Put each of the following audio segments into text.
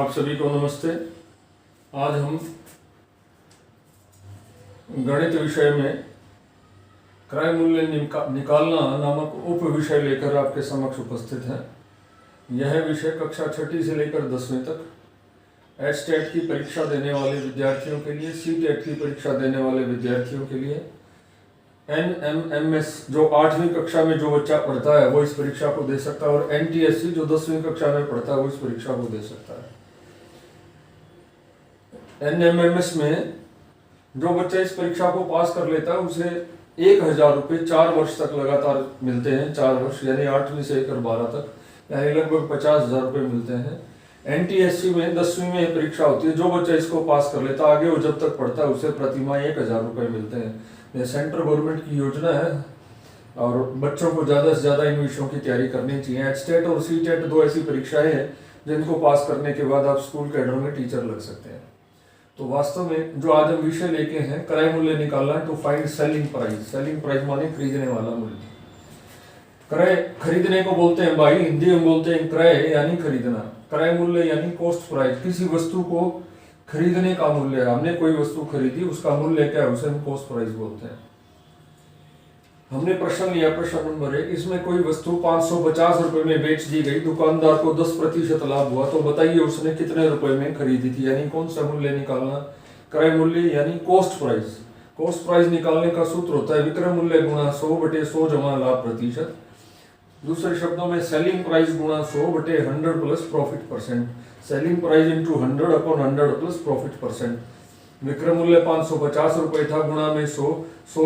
आप सभी को नमस्ते। आज हम गणित विषय में क्रय मूल्य निकालना नामक उप विषय लेकर आपके समक्ष उपस्थित हैं। यह विषय कक्षा 6ठी से लेकर 10वीं तक एचटेट की परीक्षा देने वाले विद्यार्थियों के लिए, सीटेट की परीक्षा देने वाले विद्यार्थियों के लिए, एनएमएमएस जो 8वीं कक्षा में जो बच्चा पढ़ता है वो इस परीक्षा को दे सकता है, और एनटीएससी जो 10वीं कक्षा में पढ़ता है वो इस परीक्षा को दे सकता है। एनएमएमएस में जो बच्चा इस परीक्षा को पास कर लेता है उसे 1000 रुपये 4 वर्ष तक लगातार मिलते हैं। 4 वर्ष यानी 8वीं से लेकर 12 तक, यानी लगभग 50,000 रुपये मिलते हैं। एनटीएससी में 10वीं में परीक्षा होती है, जो बच्चा इसको पास कर लेता है आगे वो जब तक पढ़ता है उसे प्रतिमाह 1000 रुपये मिलते हैं। यह सेंट्रल गवर्नमेंट की योजना है और बच्चों को ज़्यादा से ज़्यादा इन विषयों की तैयारी करनी चाहिए। एचटेट और सीटेट दो ऐसी परीक्षाएं हैं जिनको पास करने के बाद आप स्कूल कैडर में टीचर लग सकते हैं। तो वास्तव में जो आज हम विषय लेके हैं, क्रय मूल्य निकालना, to find selling price. Selling price माने खरीदने वाला मूल्य। क्रय खरीदने को बोलते हैं भाई, हिंदी में बोलते हैं क्रय यानी खरीदना। क्रय मूल्य यानी कॉस्ट प्राइस, किसी वस्तु को खरीदने का मूल्य है। हमने कोई वस्तु खरीदी, उसका मूल्य क्या है, उसे हम कॉस्ट प्राइस बोलते हैं। हमने प्रश्न लिया, प्रश्न नंबर 1, इसमें कोई वस्तु 550 रुपए में बेच दी गई, दुकानदार को 10% लाभ हुआ, तो बताइए उसने कितने रुपए में खरीदी थी। यानी कौन सा मूल्य निकालना, क्रय मूल्य यानी कॉस्ट प्राइस। कॉस्ट प्राइस निकालने का सूत्र होता है विक्रय मूल्य गुणा 100/100 जमा लाभ प्रतिशत। दूसरे शब्दों में सेलिंग प्राइस गुणा 100/100 plus profit percent. Selling price into 100/100 plus profit percent. विक्रय मूल्य 550 रुपए था, गुणा में 100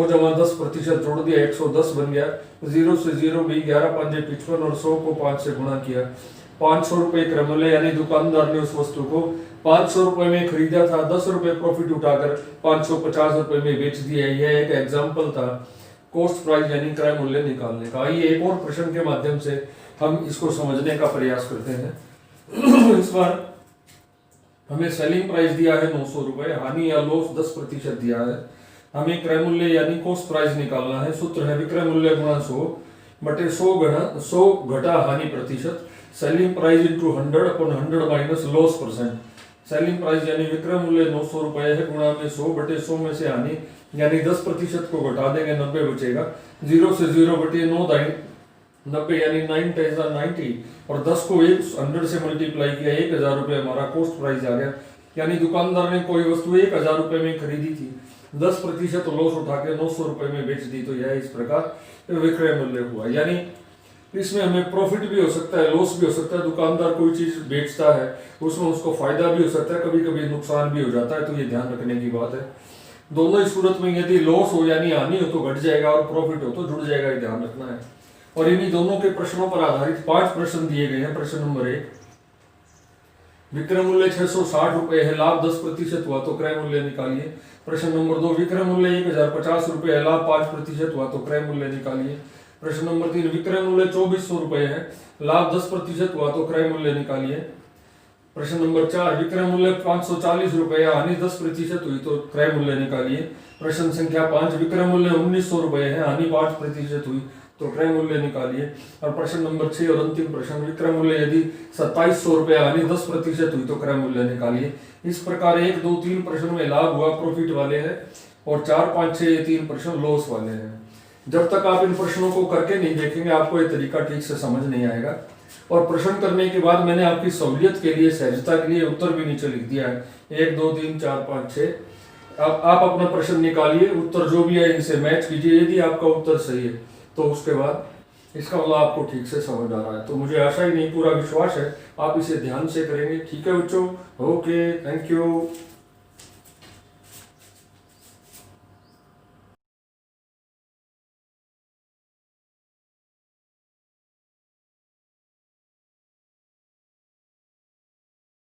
जमा 10% जोड़ दिया 110 बन गया। 0 से 0 भी 11 5 55 और 100 को 5 से गुणा किया। 500 रुपए क्रय मूल्य, यानी दुकानदार ने उस वस्तु को 500 रुपए में खरीदा था, 10 रुपए प्रॉफिट उठाकर 550 रुपए में बेच दिया। यह एक एग्जाम्पल था कॉस्ट प्राइस यानी क्रय मूल्य निकालने का। आइए एक और प्रश्न के माध्यम से हम इसको समझने का प्रयास करते हैं। इस बार हमें सेलिंग प्राइस दिया है 900 रुपए, हानि या लॉस 10% दिया है। हमें क्रय मूल्य यानी कॉस्ट प्राइस निकालना है। सूत्र है विक्रय मूल्य गुणा 100/100 घटा हानि प्रतिशत। Selling price into 100/100 minus loss percent. Selling price यानी विक्रय मूल्य 900 रुपए है, गुणा में 100/100 में से हानि यानी 10% को घटा देंगे, 90 बचेगा। 0 से 0/9 90 यानी 9 × 90 और 10 को 100 से मल्टीप्लाई किया, 1000 रुपये हमारा कॉस्ट प्राइस आ गया। यानी दुकानदार ने कोई वस्तु 1000 रुपये में खरीदी थी, 10% लॉस उठा के 900 रुपये में बेच दी, तो यह इस प्रकार विक्रय मूल्य हुआ। यानी इसमें हमें प्रॉफिट भी हो सकता है, लॉस भी हो सकता है। दुकानदार कोई चीज बेचता है उसमें उसको फायदा भी हो सकता है, कभी कभी नुकसान भी हो जाता है, तो ये ध्यान रखने की बात है। दोनों ही सूरत में यदि लॉस हो यानी हानि हो तो घट जाएगा और प्रॉफिट हो तो जुड़ जाएगा, ये ध्यान रखना है। और इन्हीं दोनों के प्रश्नों पर आधारित 5 प्रश्न दिए गए हैं। प्रश्न नंबर 1, विक्रय मूल्य 660 रुपए है, लाभ 10% हुआ तो क्रय मूल्य निकालिए। प्रश्न नंबर 2, विक्रय मूल्य 1050 रुपए है, लाभ 5% हुआ तो क्रय मूल्य निकालिए। प्रश्न नंबर 3, विक्रय मूल्य 2400 रुपए है, लाभ 10% हुआ तो क्रय मूल्य निकालिए। प्रश्न नंबर 4, विक्रय मूल्य 540 रुपए, हानि 10% हुई तो क्रय मूल्य निकालिए। प्रश्न संख्या 5, विक्रय मूल्य 1900 रुपए है, हानि 5% हुई तो क्रय मूल्य निकालिए। और प्रश्न नंबर 6 और अंतिम प्रश्न, विक्रय मूल्य यदि 2700 रुपए, हानि 10% हुई तो क्रय मूल्य निकालिए। इस प्रकार 1 2 3 प्रश्न में लाभ हुआ, प्रॉफिट वाले हैं, और 4 5 6 ये 3 प्रश्न लॉस वाले हैं। जब तक आप इन प्रश्नों को करके नहीं देखेंगे आपको ये तरीका ठीक से समझ नहीं आएगा। और प्रश्न करने के बाद मैंने आपकी सहूलियत के लिए, सहजता के लिए उत्तर भी नीचे लिख दिया है, 1 2 3 4 5 6। अब आप अपना प्रश्न निकालिए, उत्तर जो भी है इनसे मैच कीजिए। यदि आपका उत्तर सही है तो उसके बाद इसका मतलब आपको ठीक से समझ आ रहा है। तो मुझे आशा ही नहीं, पूरा विश्वास है आप इसे ध्यान से करेंगे। ठीक है बच्चों, ओके, थैंक यू।